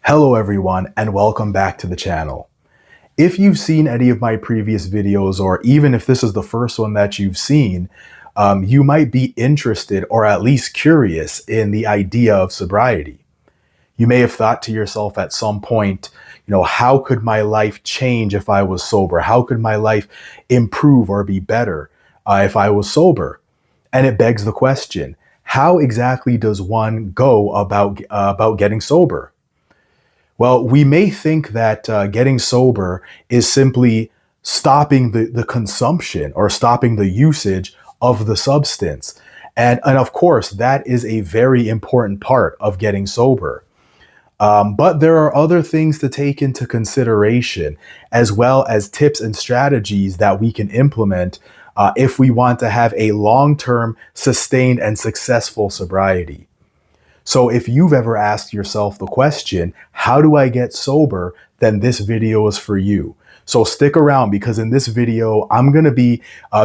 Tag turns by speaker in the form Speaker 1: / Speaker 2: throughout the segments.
Speaker 1: Hello everyone and welcome back to the channel. If you've seen any of my previous videos, or even if this is the first one that you've seen, you might be interested or at least curious in the idea of sobriety. You may have thought to yourself at some point, how could my life change if I was sober? How could my life improve or be better if I was sober? And it begs the question, how exactly does one go about getting sober? Well, we may think that getting sober is simply stopping the consumption or stopping the usage of the substance. And of course, that is a very important part of getting sober. But there are other things to take into consideration, as well as tips and strategies that we can implement if we want to have a long term, sustained, and successful sobriety. So if you've ever asked yourself the question, how do I get sober? Then this video is for you. So stick around, because in this video, I'm going to be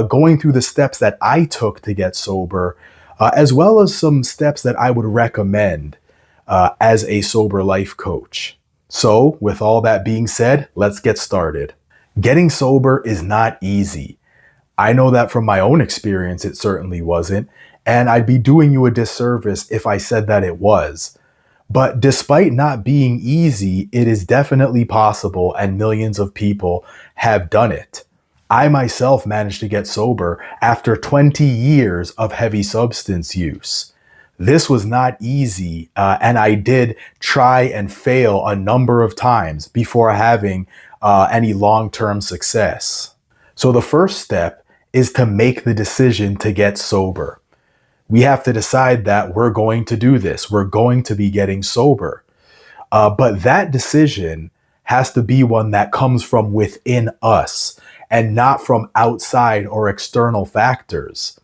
Speaker 1: going through the steps that I took to get sober, as well as some steps that I would recommend as a sober life coach. So with all that being said, let's get started. Getting sober is not easy. I know that from my own experience, it certainly wasn't. And I'd be doing you a disservice if I said that it was. But despite not being easy, it is definitely possible, and millions of people have done it. I myself managed to get sober after 20 years of heavy substance use. This was not easy, and I did try and fail a number of times before having any long-term success. So the first step is to make the decision to get sober. We have to decide that we're going to do this. We're going to be getting sober. But that decision has to be one that comes from within us and not from outside or external factors.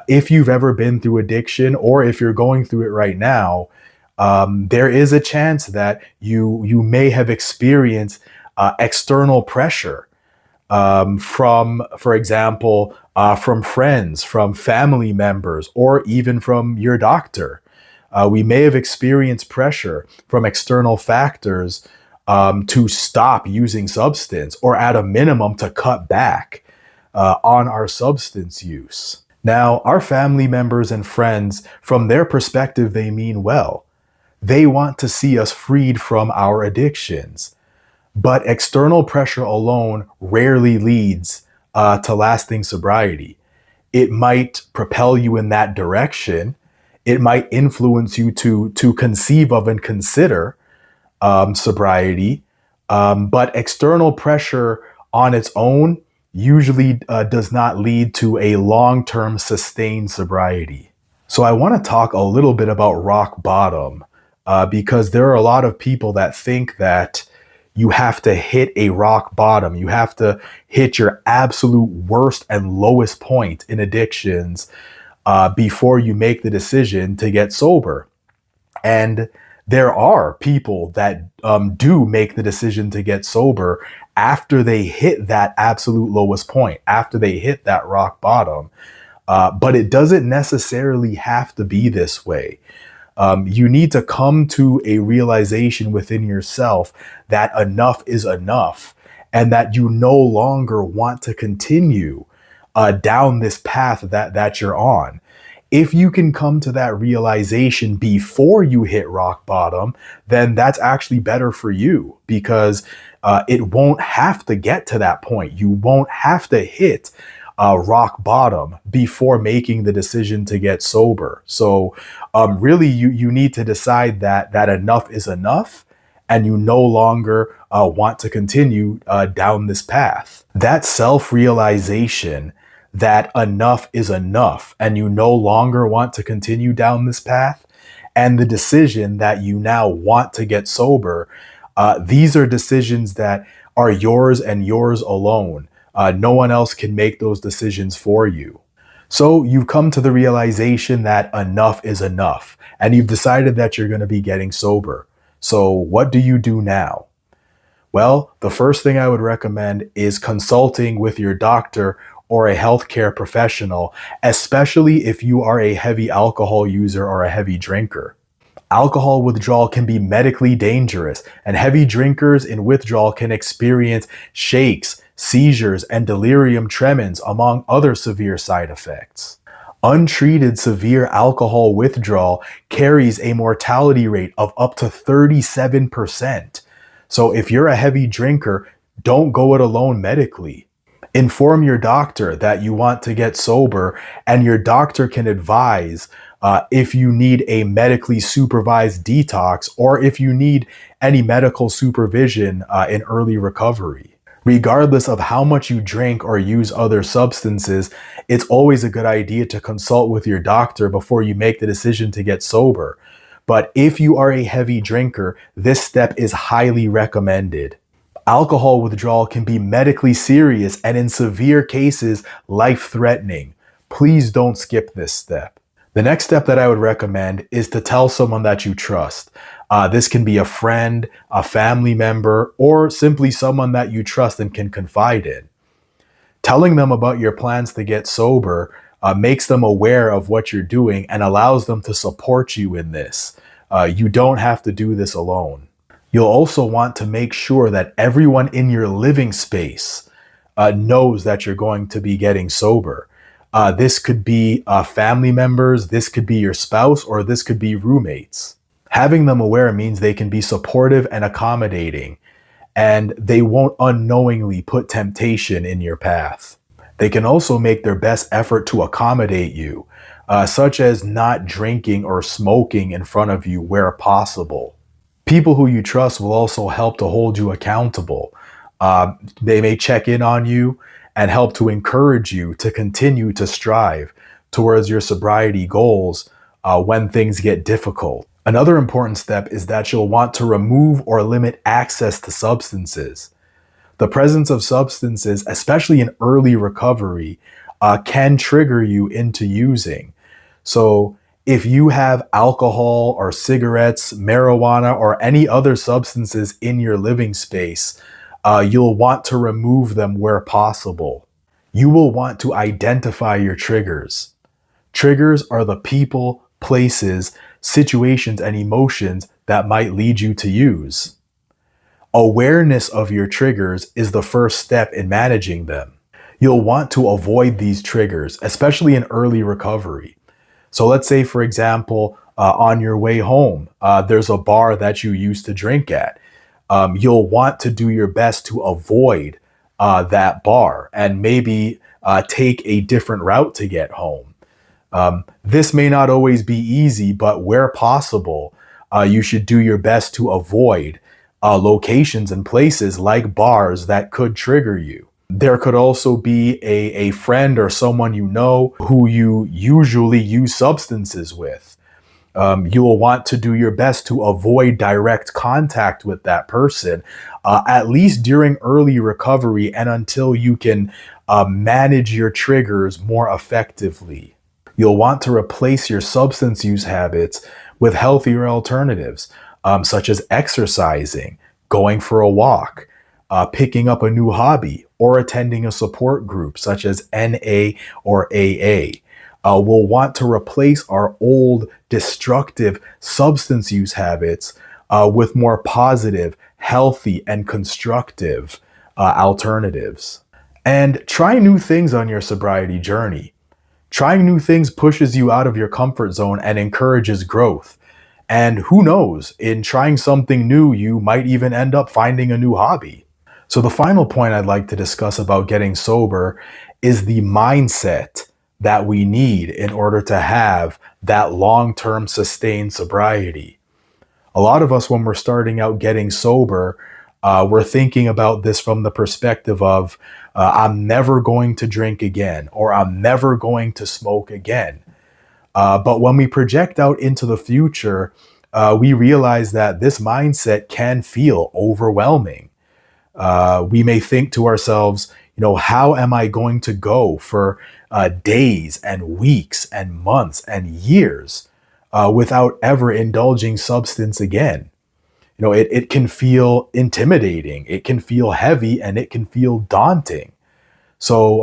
Speaker 1: If you've ever been through addiction, or if you're going through it right now, there is a chance that you may have experienced external pressure from, for example, from friends, from family members, or even from your doctor. We may have experienced pressure from external factors to stop using substance, or at a minimum to cut back on our substance use. Now, our family members and friends, from their perspective, they mean well. They want to see us freed from our addictions. But external pressure alone rarely leads to lasting sobriety. It might propel you in that direction. It might influence you to conceive of and consider sobriety. But external pressure on its own usually does not lead to a long-term sustained sobriety. So I want to talk a little bit about rock bottom, because there are a lot of people that think that you have to hit a rock bottom. You have to hit your absolute worst and lowest point in addictions before you make the decision to get sober. And there are people that do make the decision to get sober after they hit that absolute lowest point, after they hit that rock bottom. But it doesn't necessarily have to be this way. You need to come to a realization within yourself that enough is enough, and that you no longer want to continue down this path that you're on. If you can come to that realization before you hit rock bottom, then that's actually better for you, because it won't have to get to that point. You won't have to hit rock bottom before making the decision to get sober. So really, you need to decide that enough is enough, and you no longer want to continue down this path. That self-realization that enough is enough, and you no longer want to continue down this path, and the decision that you now want to get sober, these are decisions that are yours and yours alone. No one else can make those decisions for you. So you've come to the realization that enough is enough, and you've decided that you're going to be getting sober. So what do you do now? Well, the first thing I would recommend is consulting with your doctor or a healthcare professional, especially if you are a heavy alcohol user or a heavy drinker. Alcohol withdrawal can be medically dangerous, and heavy drinkers in withdrawal can experience shakes, seizures, and delirium tremens, among other severe side effects. Untreated severe alcohol withdrawal carries a mortality rate of up to 37%. So if you're a heavy drinker, don't go it alone medically. Inform your doctor that you want to get sober, and your doctor can advise if you need a medically supervised detox or if you need any medical supervision in early recovery. Regardless of how much you drink or use other substances, it's always a good idea to consult with your doctor before you make the decision to get sober. But if you are a heavy drinker, this step is highly recommended. Alcohol withdrawal can be medically serious and in severe cases, life-threatening. Please don't skip this step. The next step that I would recommend is to tell someone that you trust. This can be a friend, a family member, or simply someone that you trust and can confide in. Telling them about your plans to get sober makes them aware of what you're doing and allows them to support you in this. You don't have to do this alone. You'll also want to make sure that everyone in your living space knows that you're going to be getting sober. This could be family members, this could be your spouse, or this could be roommates. Having them aware means they can be supportive and accommodating, and they won't unknowingly put temptation in your path. They can also make their best effort to accommodate you, such as not drinking or smoking in front of you where possible. People who you trust will also help to hold you accountable. They may check in on you and help to encourage you to continue to strive towards your sobriety goals when things get difficult. Another important step is that you'll want to remove or limit access to substances. The presence of substances, especially in early recovery, can trigger you into using. So if you have alcohol or cigarettes, marijuana, or any other substances in your living space, you'll want to remove them where possible. You will want to identify your triggers. Triggers are the people, places, situations, and emotions that might lead you to use. Awareness of your triggers is the first step in managing them. You'll want to avoid these triggers, especially in early recovery. So let's say, for example, on your way home, there's a bar that you used to drink at. You'll want to do your best to avoid that bar and maybe take a different route to get home. This may not always be easy, but where possible, you should do your best to avoid locations and places like bars that could trigger you. There could also be a friend or someone you know who you usually use substances with. You will want to do your best to avoid direct contact with that person, at least during early recovery and until you can manage your triggers more effectively. You'll want to replace your substance use habits with healthier alternatives, such as exercising, going for a walk, picking up a new hobby, or attending a support group such as NA or AA. We'll want to replace our old destructive substance use habits with more positive, healthy, and constructive alternatives. And try new things on your sobriety journey. Trying new things pushes you out of your comfort zone and encourages growth. And who knows, in trying something new, you might even end up finding a new hobby. So the final point I'd like to discuss about getting sober is the mindset that we need in order to have that long-term sustained sobriety. A lot of us, when we're starting out getting sober, we're thinking about this from the perspective of, I'm never going to drink again, or I'm never going to smoke again. But when we project out into the future, we realize that this mindset can feel overwhelming. We may think to ourselves, how am I going to go for days and weeks and months and years without ever indulging substance again? It can feel intimidating, it can feel heavy, and it can feel daunting. So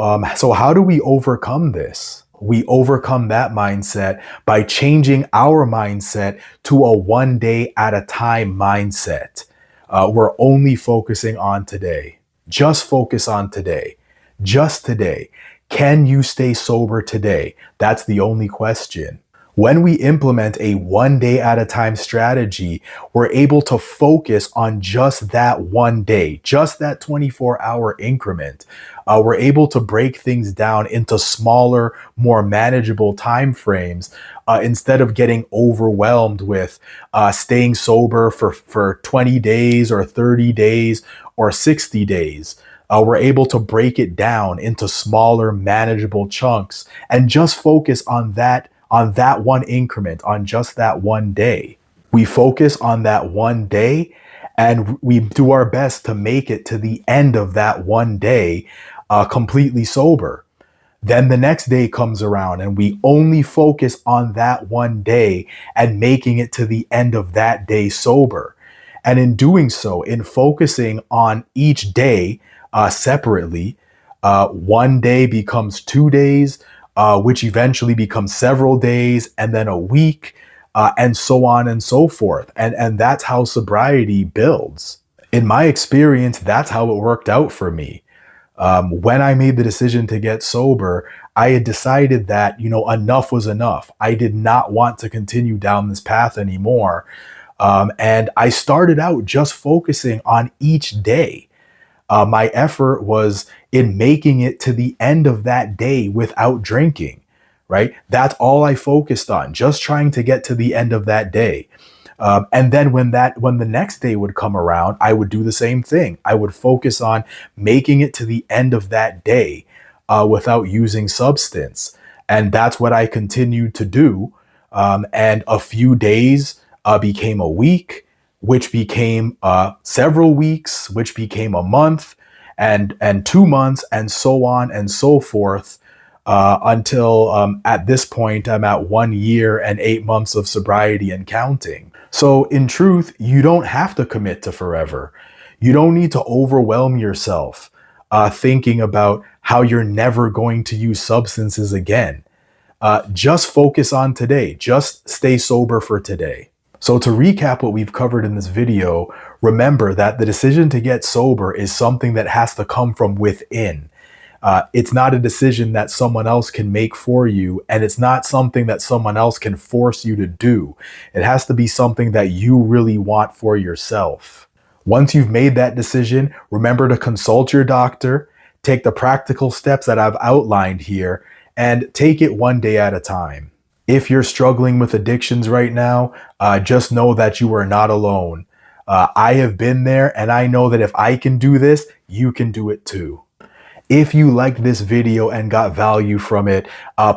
Speaker 1: how do we overcome this? We overcome that mindset by changing our mindset to a one day at a time mindset. We're only focusing on today. Just focus on today. Just today. Can you stay sober today? That's the only question. When we implement a one day at a time strategy, we're able to focus on just that one day, just that 24-hour increment. We're able to break things down into smaller, more manageable time frames instead of getting overwhelmed with staying sober for 20 days or 30 days or 60 days. We're able to break it down into smaller, manageable chunks and just focus on that one increment, on just that one day. We focus on that one day and we do our best to make it to the end of that one day completely sober. Then the next day comes around and we only focus on that one day and making it to the end of that day sober. And in doing so, in focusing on each day separately, one day becomes 2 days, which eventually becomes several days, and then a week, and so on and so forth. And that's how sobriety builds. In my experience, that's how it worked out for me. When I made the decision to get sober, I had decided that, enough was enough. I did not want to continue down this path anymore. And I started out just focusing on each day. My effort was in making it to the end of that day without drinking, right? That's all I focused on, just trying to get to the end of that day. And then when the next day would come around, I would do the same thing. I would focus on making it to the end of that day without using substance. And that's what I continued to do. And a few days became a week, which became several weeks, which became a month, and 2 months, and so on and so forth, until at this point I'm at 1 year and 8 months of sobriety and counting. So in truth, you don't have to commit to forever. You don't need to overwhelm yourself thinking about how you're never going to use substances again. Just focus on today. Just stay sober for today. So to recap what we've covered in this video, remember that the decision to get sober is something that has to come from within. It's not a decision that someone else can make for you, and it's not something that someone else can force you to do. It has to be something that you really want for yourself. Once you've made that decision, remember to consult your doctor, take the practical steps that I've outlined here, and take it one day at a time. If you're struggling with addictions right now, just know that you are not alone. I have been there, and I know that if I can do this, you can do it too. If you liked this video and got value from it,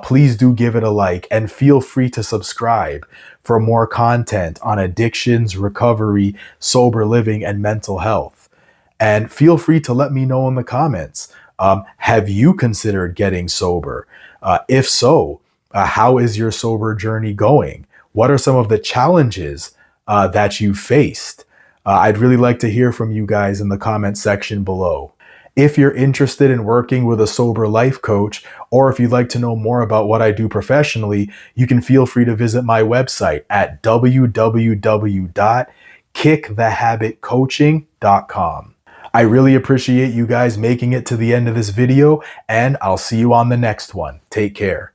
Speaker 1: please do give it a like and feel free to subscribe for more content on addictions, recovery, sober living, and mental health. And feel free to let me know in the comments, have you considered getting sober? If so, how is your sober journey going? What are some of the challenges that you faced? I'd really like to hear from you guys in the comment section below. If you're interested in working with a sober life coach, or if you'd like to know more about what I do professionally, you can feel free to visit my website at www.kickthehabitcoaching.com. I really appreciate you guys making it to the end of this video, and I'll see you on the next one. Take care.